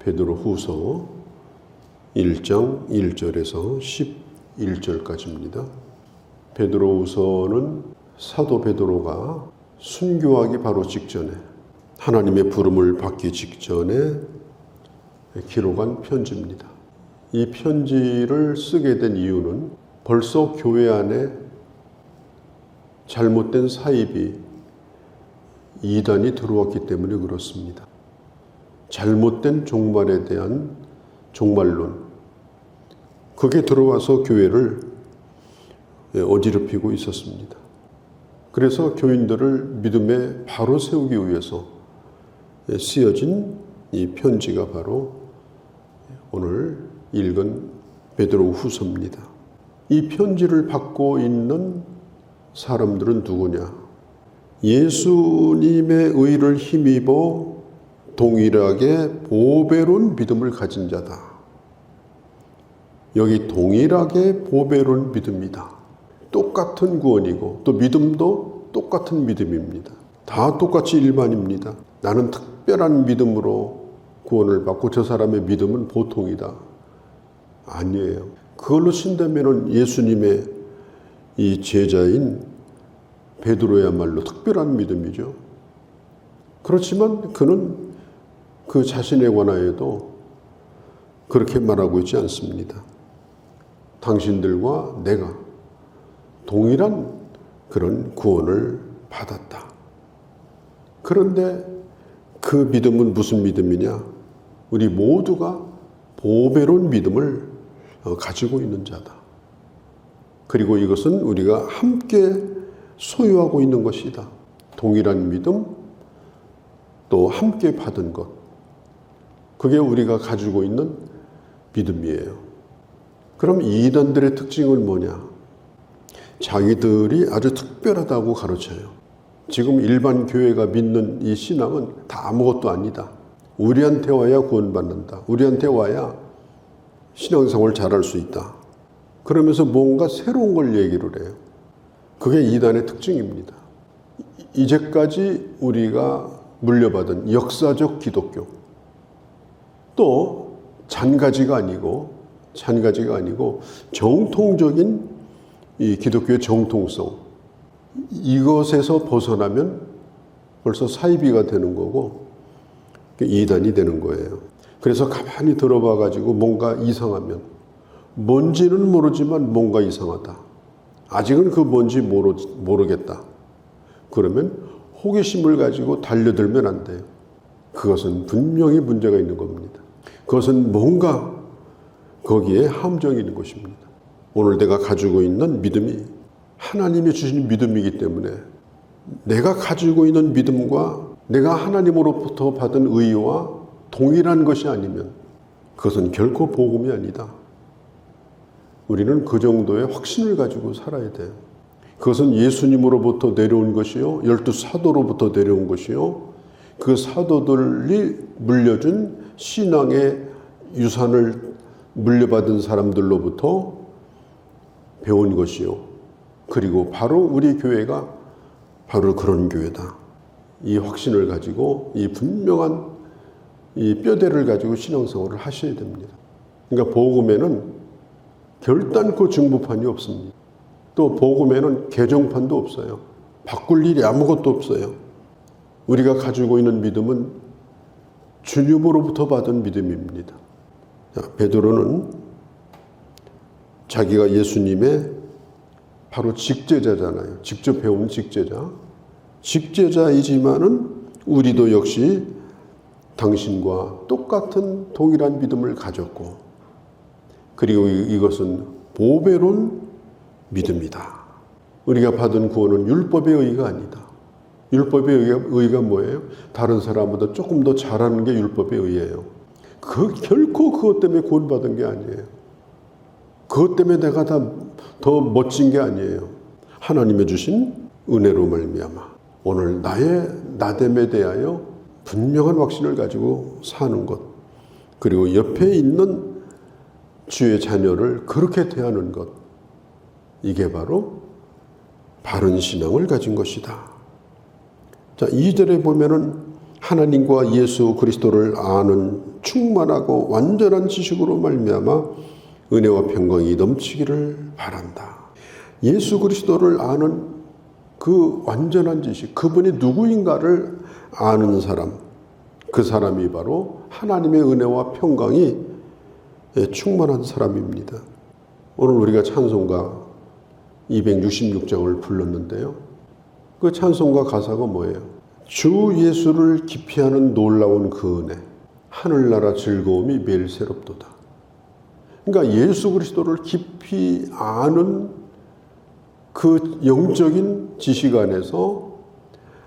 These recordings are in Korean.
베드로 후서 1장 1절에서 11절까지입니다. 베드로 후서는 사도 베드로가 순교하기 바로 직전에, 하나님의 부름을 받기 직전에 기록한 편지입니다. 이 편지를 쓰게 된 이유는 벌써 교회 안에 잘못된 사입이, 이단이 들어왔기 때문에 그렇습니다. 잘못된 종말에 대한 종말론, 그게 들어와서 교회를 어지럽히고 있었습니다. 그래서 교인들을 믿음에 바로 세우기 위해서 쓰여진 이 편지가 바로 오늘 읽은 베드로 후서입니다. 이 편지를 받고 있는 사람들은 누구냐? 예수님의 의를 힘입어 동일하게 보배로운 믿음을 가진 자다. 여기 동일하게 보배로운 믿음이다. 똑같은 구원이고 또 믿음도 똑같은 믿음입니다. 다 똑같이 일반입니다. 나는 특별한 믿음으로 구원을 받고 저 사람의 믿음은 보통이다. 아니에요. 그걸로 친다면 예수님의 이 제자인 베드로야말로 특별한 믿음이죠. 그렇지만 그는 그 자신에 관하여도 그렇게 말하고 있지 않습니다. 당신들과 내가 동일한 그런 구원을 받았다. 그런데 그 믿음은 무슨 믿음이냐? 우리 모두가 보배로운 믿음을 가지고 있는 자다. 그리고 이것은 우리가 함께 소유하고 있는 것이다. 동일한 믿음, 또 함께 받은 것. 그게 우리가 가지고 있는 믿음이에요. 그럼 이단들의 특징은 뭐냐? 자기들이 아주 특별하다고 가르쳐요. 지금 일반 교회가 믿는 이 신앙은 다 아무것도 아니다. 우리한테 와야 구원받는다. 우리한테 와야 신앙생활을 잘할 수 있다. 그러면서 뭔가 새로운 걸 얘기를 해요. 그게 이단의 특징입니다. 이제까지 우리가 물려받은 역사적 기독교, 또 잔가지가 아니고 정통적인 이 기독교의 정통성, 이것에서 벗어나면 벌써 사이비가 되는 거고 이단이 되는 거예요. 그래서 가만히 들어봐 가지고 뭔가 이상하면, 뭔지는 모르지만 뭔가 이상하다, 아직은 그 뭔지 모르겠다, 그러면 호기심을 가지고 달려들면 안 돼요. 그것은 분명히 문제가 있는 겁니다. 그것은 뭔가 거기에 함정이 있는 것입니다. 오늘 내가 가지고 있는 믿음이 하나님이 주신 믿음이기 때문에 내가 가지고 있는 믿음과 내가 하나님으로부터 받은 의와 동일한 것이 아니면 그것은 결코 복음이 아니다. 우리는 그 정도의 확신을 가지고 살아야 돼요. 그것은 예수님으로부터 내려온 것이요, 12사도로부터 내려온 것이요, 그 사도들이 물려준 신앙의 유산을 물려받은 사람들로부터 배운 것이요, 그리고 바로 우리 교회가 바로 그런 교회다. 이 확신을 가지고 이 분명한 이 뼈대를 가지고 신앙생활을 하셔야 됩니다. 그러니까 복음에는 결단코 증부판이 없습니다. 또 복음에는 개정판도 없어요. 바꿀 일이 아무것도 없어요. 우리가 가지고 있는 믿음은 주님으로부터 받은 믿음입니다. 자, 베드로는 자기가 예수님의 바로 직제자잖아요. 직접 배운 직제자. 직제자이지만은 우리도 역시 당신과 똑같은 동일한 믿음을 가졌고, 그리고 이것은 보배로운 믿음이다. 우리가 받은 구원은 율법의 의가 아니다. 율법의 의가 뭐예요? 다른 사람보다 조금 더 잘하는 게 율법의 의예요. 결코 그것 때문에 구원받은 게 아니에요. 그것 때문에 내가 더 멋진 게 아니에요. 하나님의 주신 은혜로 말미암아 오늘 나의 나됨에 대하여 분명한 확신을 가지고 사는 것, 그리고 옆에 있는 주의 자녀를 그렇게 대하는 것, 이게 바로 바른 신앙을 가진 것이다. 자, 2절에 보면은 하나님과 예수 그리스도를 아는 충만하고 완전한 지식으로 말미암아 은혜와 평강이 넘치기를 바란다. 예수 그리스도를 아는 그 완전한 지식, 그분이 누구인가를 아는 사람, 그 사람이 바로 하나님의 은혜와 평강이 충만한 사람입니다. 오늘 우리가 찬송가 266장을 불렀는데요. 그 찬송가 가사가 뭐예요? 주 예수를 깊이 아는 놀라운 그 은혜, 하늘나라 즐거움이 매일 새롭도다. 그러니까 예수 그리스도를 깊이 아는 그 영적인 지식 안에서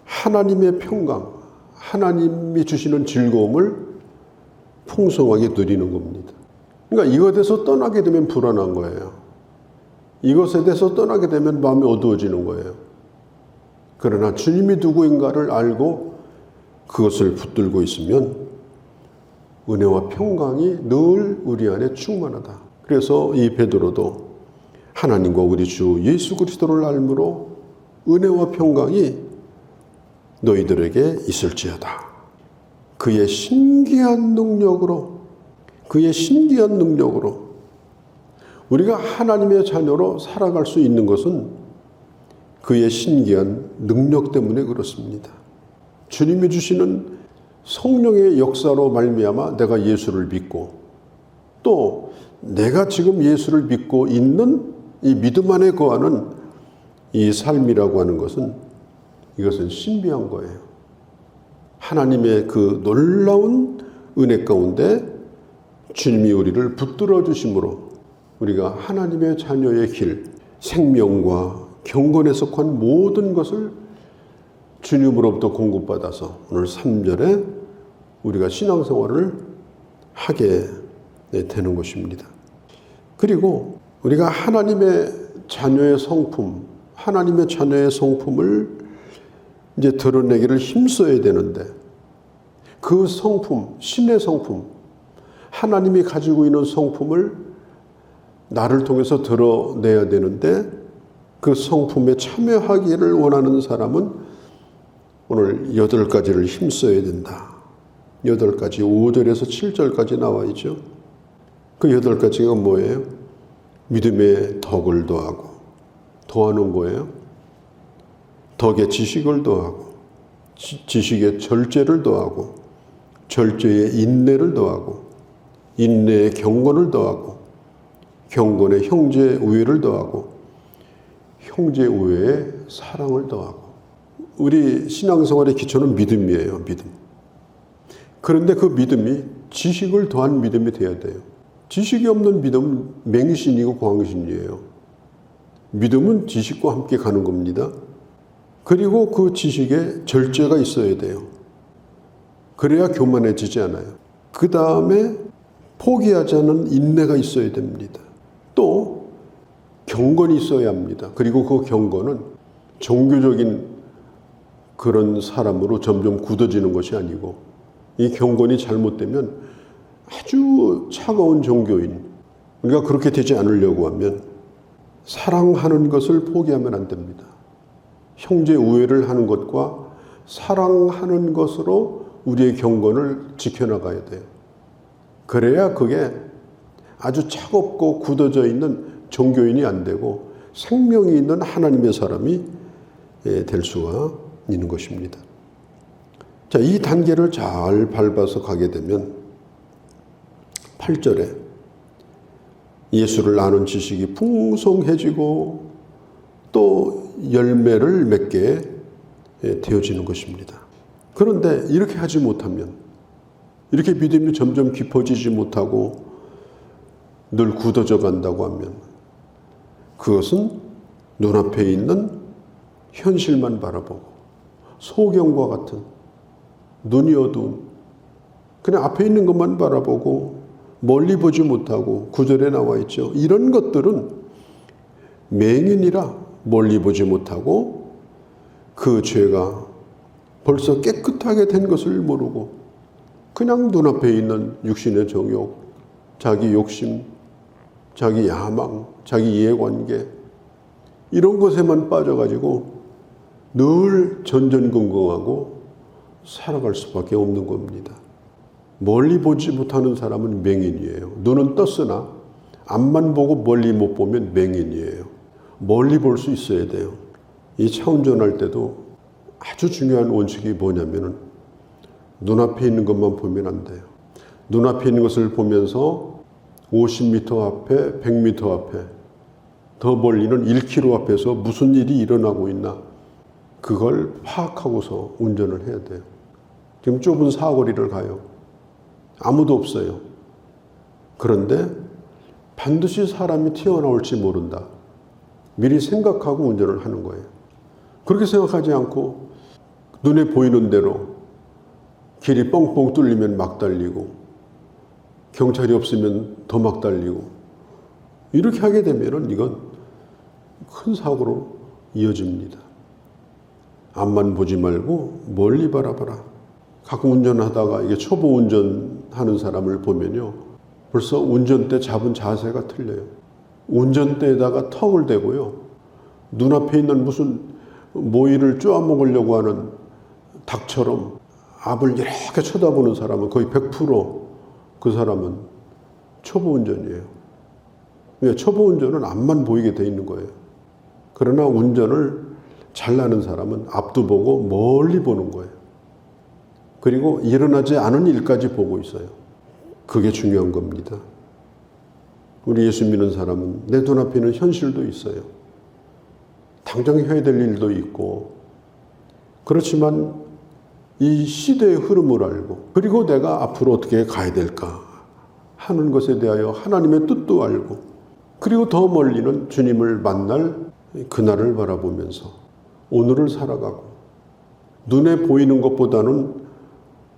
하나님의 평강, 하나님이 주시는 즐거움을 풍성하게 누리는 겁니다. 그러니까 이것에서 떠나게 되면 불안한 거예요. 이것에 대해서 떠나게 되면 마음이 어두워지는 거예요. 그러나 주님이 누구인가를 알고 그것을 붙들고 있으면 은혜와 평강이 늘 우리 안에 충만하다. 그래서 이 베드로도 하나님과 우리 주 예수 그리스도를 알므로 은혜와 평강이 너희들에게 있을지어다. 그의 신기한 능력으로 우리가 하나님의 자녀로 살아갈 수 있는 것은 그의 신기한 능력 때문에 그렇습니다. 주님이 주시는 성령의 역사로 말미암아 내가 예수를 믿고 또 내가 지금 예수를 믿고 있는 이 믿음 안에 거하는 이 삶이라고 하는 것은 이것은 신비한 거예요. 하나님의 그 놀라운 은혜 가운데 주님이 우리를 붙들어 주심으로 우리가 하나님의 자녀의 길, 생명과 경건에 속한 모든 것을 주님으로부터 공급받아서 오늘 3절에 우리가 신앙생활을 하게 되는 것입니다. 그리고 우리가 하나님의 자녀의 성품을 이제 드러내기를 힘써야 되는데 그 성품, 신의 성품, 하나님이 가지고 있는 성품을 나를 통해서 드러내야 되는데 그 성품에 참여하기를 원하는 사람은 오늘 8가지를 힘써야 된다. 8가지, 5절에서 7절까지 나와 있죠. 그 8가지가 뭐예요? 믿음의 덕을 더하는 거예요. 덕의 지식을 더하고, 지식의 절제를 더하고, 절제의 인내를 더하고, 인내의 경건을 더하고, 경건의 형제 우애를 더하고, 형제 우애의 사랑을 더하고. 우리 신앙생활의 기초는 믿음이에요. 믿음. 그런데 그 믿음이 지식을 더한 믿음이 돼야 돼요. 지식이 없는 믿음은 맹신이고 광신이에요. 믿음은 지식과 함께 가는 겁니다. 그리고 그 지식에 절제가 있어야 돼요. 그래야 교만해지지 않아요. 그 다음에 포기하지 않는 인내가 있어야 됩니다. 또 경건이 있어야 합니다. 그리고 그 경건은 종교적인 그런 사람으로 점점 굳어지는 것이 아니고 이 경건이 잘못되면 아주 차가운 종교인, 우리가 그렇게 되지 않으려고 하면 사랑하는 것을 포기하면 안 됩니다. 형제 우애를 하는 것과 사랑하는 것으로 우리의 경건을 지켜나가야 돼요. 그래야 그게 아주 차갑고 굳어져 있는 종교인이 안 되고 생명이 있는 하나님의 사람이 될 수가 있는 것입니다. 자, 이 단계를 잘 밟아서 가게 되면 8절에 예수를 아는 지식이 풍성해지고 또 열매를 맺게 되어지는 것입니다. 그런데 이렇게 하지 못하면, 이렇게 믿음이 점점 깊어지지 못하고 늘 굳어져 간다고 하면 그것은 눈앞에 있는 현실만 바라보고 소경과 같은 눈이 어두운 그냥 앞에 있는 것만 바라보고 멀리 보지 못하고, 9절에 나와 있죠. 이런 것들은 맹인이라 멀리 보지 못하고 그 죄가 벌써 깨끗하게 된 것을 모르고 그냥 눈앞에 있는 육신의 정욕, 자기 욕심, 자기 야망, 자기 이해관계 이런 것에만 빠져가지고 늘 전전긍긍하고 살아갈 수밖에 없는 겁니다. 멀리 보지 못하는 사람은 맹인이에요. 눈은 떴으나 앞만 보고 멀리 못 보면 맹인이에요. 멀리 볼 수 있어야 돼요. 이 차 운전할 때도 아주 중요한 원칙이 뭐냐면은 눈앞에 있는 것만 보면 안 돼요. 눈앞에 있는 것을 보면서 50m 앞에, 100m 앞에, 더 멀리는 1km 앞에서 무슨 일이 일어나고 있나, 그걸 파악하고서 운전을 해야 돼요. 지금 좁은 사거리를 가요. 아무도 없어요. 그런데 반드시 사람이 튀어나올지 모른다. 미리 생각하고 운전을 하는 거예요. 그렇게 생각하지 않고 눈에 보이는 대로 길이 뻥뻥 뚫리면 막 달리고, 경찰이 없으면 더 막 달리고, 이렇게 하게 되면 이건 큰 사고로 이어집니다. 앞만 보지 말고 멀리 바라봐라. 가끔 운전하다가 이게 초보 운전하는 사람을 보면요, 벌써 운전대 잡은 자세가 틀려요. 운전대에다가 턱을 대고요, 눈앞에 있는 무슨 모이를 쪼아먹으려고 하는 닭처럼 앞을 이렇게 쳐다보는 사람은 거의 100% 그 사람은 초보 운전이에요. 초보 운전은 앞만 보이게 돼 있는 거예요. 그러나 운전을 잘나는 사람은 앞도 보고 멀리 보는 거예요. 그리고 일어나지 않은 일까지 보고 있어요. 그게 중요한 겁니다. 우리 예수 믿는 사람은 내 눈앞에 있는 현실도 있어요. 당장 해야 될 일도 있고, 그렇지만 이 시대의 흐름을 알고, 그리고 내가 앞으로 어떻게 가야 될까 하는 것에 대하여 하나님의 뜻도 알고, 그리고 더 멀리는 주님을 만날 그날을 바라보면서 오늘을 살아가고, 눈에 보이는 것보다는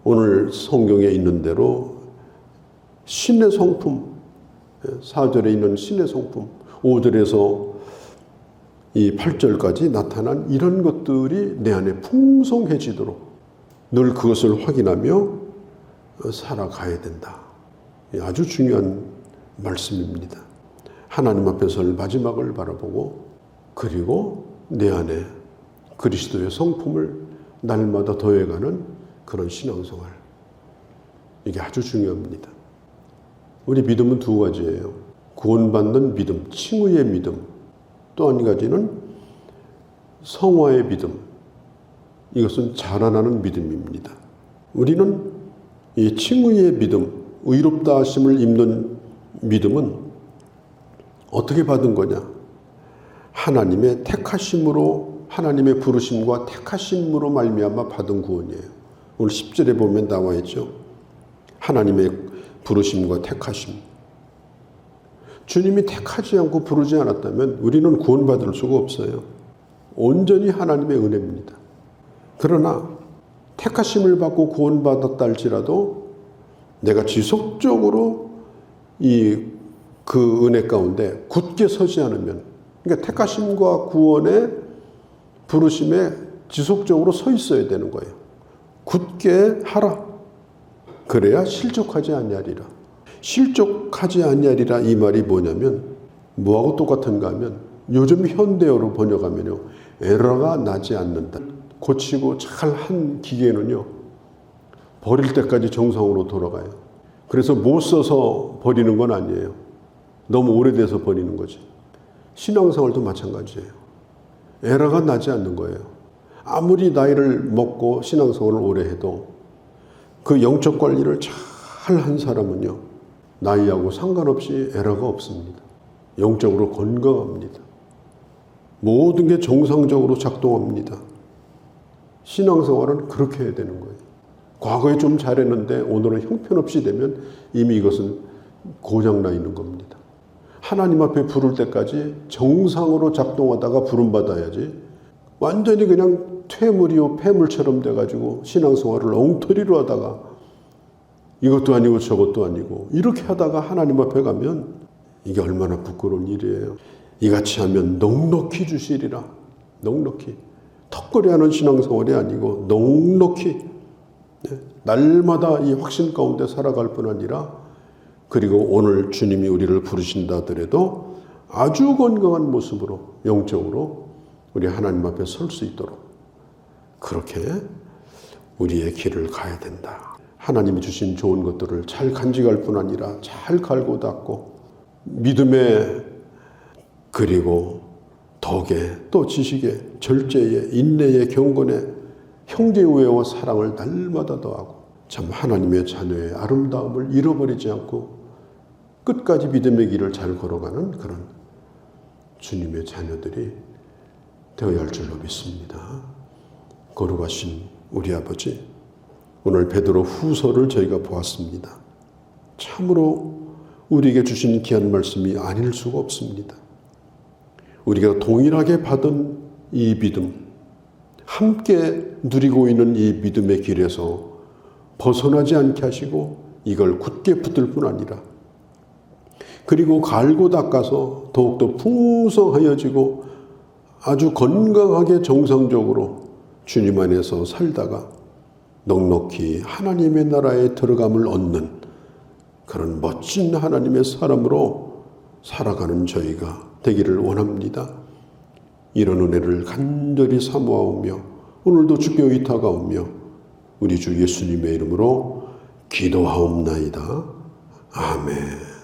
오늘 성경에 있는 대로 신의 성품, 4절에 있는 신의 성품, 5절에서 이 8절까지 나타난 이런 것들이 내 안에 풍성해지도록 늘 그것을 확인하며 살아가야 된다. 아주 중요한 말씀입니다. 하나님 앞에서 마지막을 바라보고, 그리고 내 안에 그리스도의 성품을 날마다 더해가는 그런 신앙생활. 이게 아주 중요합니다. 우리 믿음은 두 가지예요. 구원받는 믿음, 칭의의 믿음. 또 한 가지는 성화의 믿음. 이것은 자라나는 믿음입니다. 우리는 이 칭의의 믿음, 의롭다 하심을 입는 믿음은 어떻게 받은 거냐? 하나님의 택하심으로, 하나님의 부르심과 택하심으로 말미암아 받은 구원이에요. 오늘 10절에 보면 나와 있죠. 하나님의 부르심과 택하심. 주님이 택하지 않고 부르지 않았다면 우리는 구원받을 수가 없어요. 온전히 하나님의 은혜입니다. 그러나 택하심을 받고 구원받았다 할지라도 내가 지속적으로 그 은혜 가운데 굳게 서지 않으면, 그러니까 택하심과 구원의 부르심에 지속적으로 서 있어야 되는 거예요. 굳게 하라. 그래야 실족하지 아니하리라. 실족하지 아니하리라 이 말이 뭐냐면, 뭐하고 똑같은가 하면, 요즘 현대어로 번역하면요, 에러가 나지 않는다. 고치고 잘한 기계는요, 버릴 때까지 정상으로 돌아가요. 그래서 못 써서 버리는 건 아니에요. 너무 오래돼서 버리는 거지. 신앙생활도 마찬가지예요. 에러가 나지 않는 거예요. 아무리 나이를 먹고 신앙생활을 오래 해도 그 영적 관리를 잘 한 사람은요, 나이하고 상관없이 에러가 없습니다. 영적으로 건강합니다. 모든 게 정상적으로 작동합니다. 신앙생활은 그렇게 해야 되는 거예요. 과거에 좀 잘했는데 오늘은 형편없이 되면 이미 이것은 고장나 있는 겁니다. 하나님 앞에 부를 때까지 정상으로 작동하다가 부름받아야지, 완전히 그냥 퇴물이요 폐물처럼 돼가지고 신앙생활을 엉터리로 하다가 이것도 아니고 저것도 아니고 이렇게 하다가 하나님 앞에 가면 이게 얼마나 부끄러운 일이에요. 이같이 하면 넉넉히 주시리라. 넉넉히. 턱걸이하는 신앙생활이 아니고 넉넉히, 날마다 이 확신 가운데 살아갈 뿐 아니라, 그리고 오늘 주님이 우리를 부르신다 하더라도 아주 건강한 모습으로 영적으로 우리 하나님 앞에 설 수 있도록 그렇게 우리의 길을 가야 된다. 하나님이 주신 좋은 것들을 잘 간직할 뿐 아니라 잘 갈고 닦고 믿음에 그리고 덕에 또 지식에 절제에 인내에 경건에 형제 우애와 사랑을 날마다 더하고 참 하나님의 자녀의 아름다움을 잃어버리지 않고 끝까지 믿음의 길을 잘 걸어가는 그런 주님의 자녀들이 되어야 할 줄로 믿습니다. 거룩하신 우리 아버지, 오늘 베드로 후서를 저희가 보았습니다. 참으로 우리에게 주신 귀한 말씀이 아닐 수가 없습니다. 우리가 동일하게 받은 이 믿음, 함께 누리고 있는 이 믿음의 길에서 벗어나지 않게 하시고 이걸 굳게 붙들 뿐 아니라 그리고 갈고 닦아서 더욱더 풍성하여지고 아주 건강하게 정상적으로 주님 안에서 살다가 넉넉히 하나님의 나라에 들어감을 얻는 그런 멋진 하나님의 사람으로 살아가는 저희가 되기를 원합니다. 이런 은혜를 간절히 사모하오며 오늘도 주께 의탁하오며 우리 주 예수님의 이름으로 기도하옵나이다. 아멘.